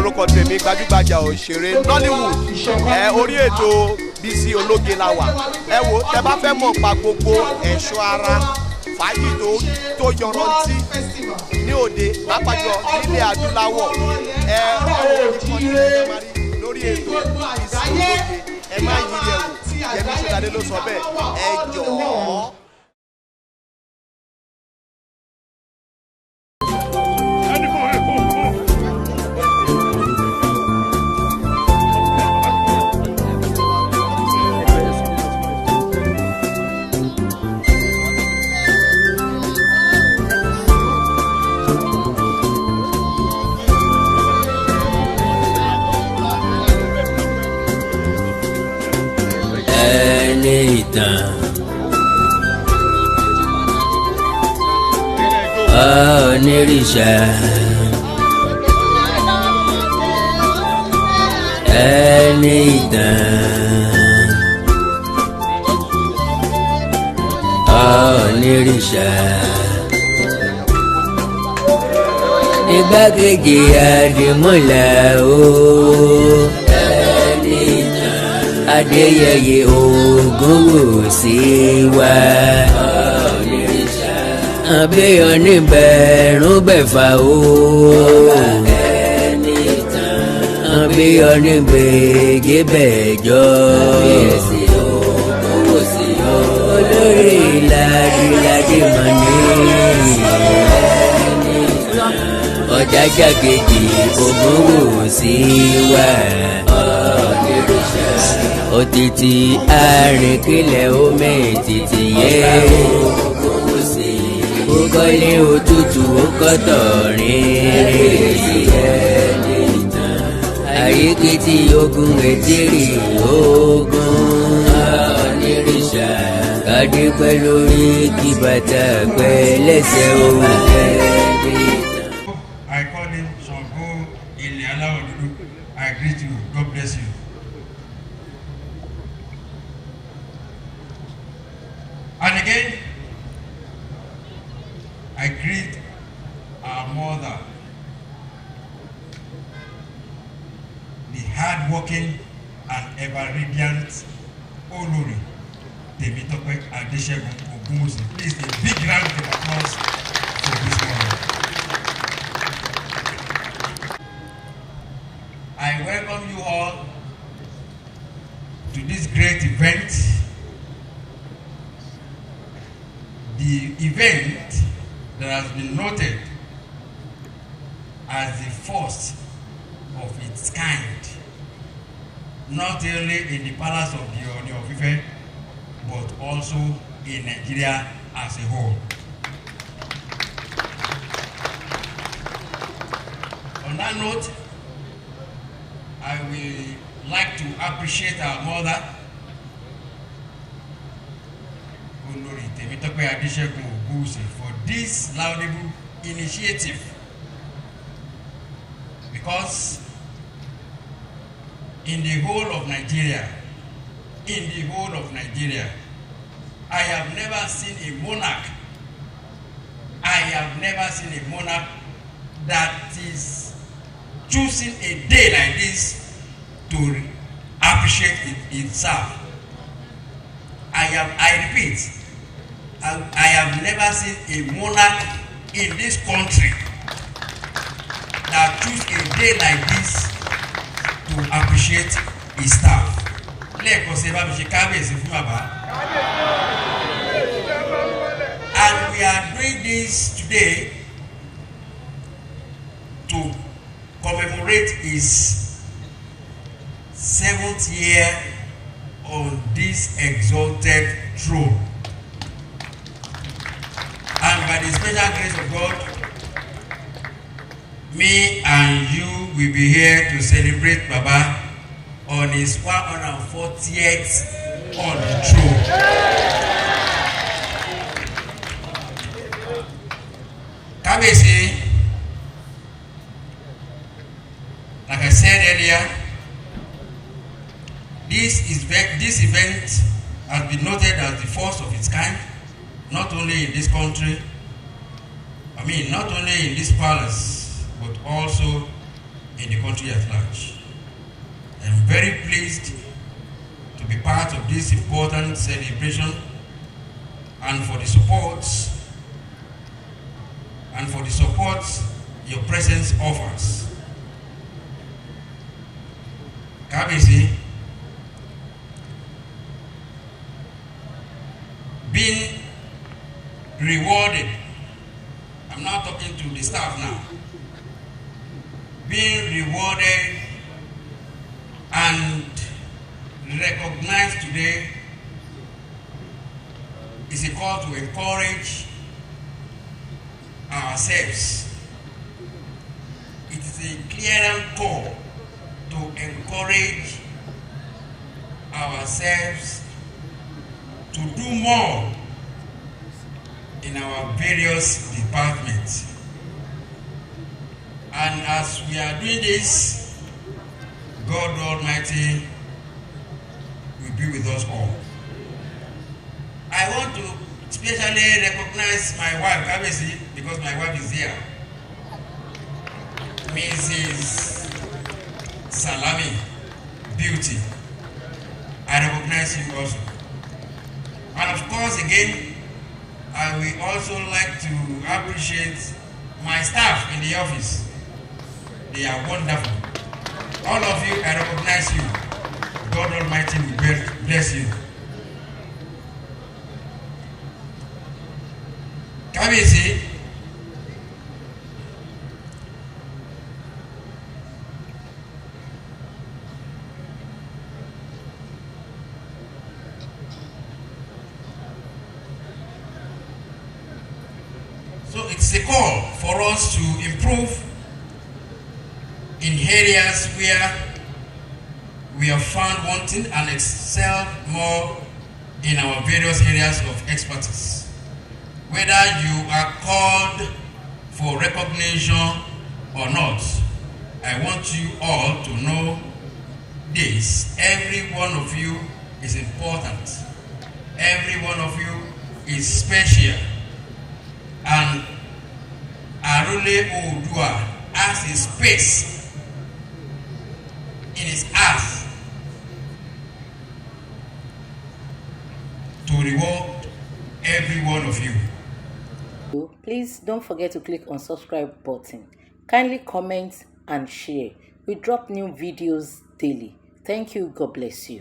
lórúkọ tèmi gbajúgbajà òṣèré Nollywood orí ètò Bisi Ologe la wà. Ẹ wo tẹ́ bá fẹ́ mọ̀ pa gbogbo ẹ̀ṣọ́ ara fàájì tó yọrantí ní òde pápájọ nílẹ̀ adúláwọ̀ lórí ètò Bisi Ologe ẹ má yí yẹ̀ wò Yẹmí Ṣọ̀dádé ló sọ bẹ́ẹ̀ ẹ jọ̀ọ́. Enitan onírìṣà Enitan onírìṣà igbákejì àdìmúlà ooo. Adéyẹyè Ògúnwùsì wá. Àbíyọ níbẹ̀rún bẹ̀fà o. Àbíyọ níbẹ̀jẹ̀ bẹ̀jọ. Olórí ládìládì mọ̀ní. Ọ̀jájá kejì Ògúnwùsì wá. Òtítì àrìnkìlẹ̀ omi ètìtì yé. Ó kọ́lé òtútù ó kọ́tọ̀ rìnrìn. Àyíkìtì ogun ètìrì ogun. Kàdé pẹ́ lórí kí bàtà pẹ́ lẹ́sẹ̀ òun. I call him Ṣàngó ilẹ̀ aláwọ̀ dúdú. I greet you. God bless you. And again, I greet our mother, the hard-working and ever-radiant Olori Temitope Enitan Ogunwusi. Please, a big round of applause for this morning. I welcome you all to this great event. The event that has been noted as the first of its kind, not only in the palace of the Ooni of Ife, but also in Nigeria as a whole. On that note, I will like to appreciate our mother, Olori Temitope Enitan Ogunwusi, for this laudable initiative, because in the whole of Nigeria, I have never seen a monarch. That is choosing a day like this to appreciate itself. I repeat, I have never seen a monarch in this country that choose a day like this to appreciate his staff. And we are doing this today to commemorate his 7th year on this exalted throne. And by the special grace of God, me and you will be here to celebrate Baba on his 140th on the throne. Kabesi, like I said earlier, this event has been noted as the first of its kind, not only in this country, not only in this palace, but also in the country at large. I am very pleased to be part of this important celebration and for the support your presence offers. Kabisi, being rewarded, I'm not talking to the staff now, being rewarded and recognized today is a call to encourage ourselves. It is a clear call to encourage ourselves to do more in our various departments. And as we are doing this, God Almighty will be with us all. I want to especially recognize my wife, Kabisi, because my wife is here. Mrs. Salami Beauty. I recognize you also. And of course, again, I will also like to appreciate my staff in the office. They are wonderful. All of you, I recognize you. God Almighty will bless you. Kabisi, so it's a call for us to improve in areas where we have found wanting and excel more in our various areas of expertise. Whether you are called for recognition or not, I want you all to know this. Every one of you is important. Every one of you is special. And Arule Oodua has a space in his earth to reward every one of you. Please don't forget to click on subscribe button. Kindly comment and share. We drop new videos daily. Thank you. God bless you.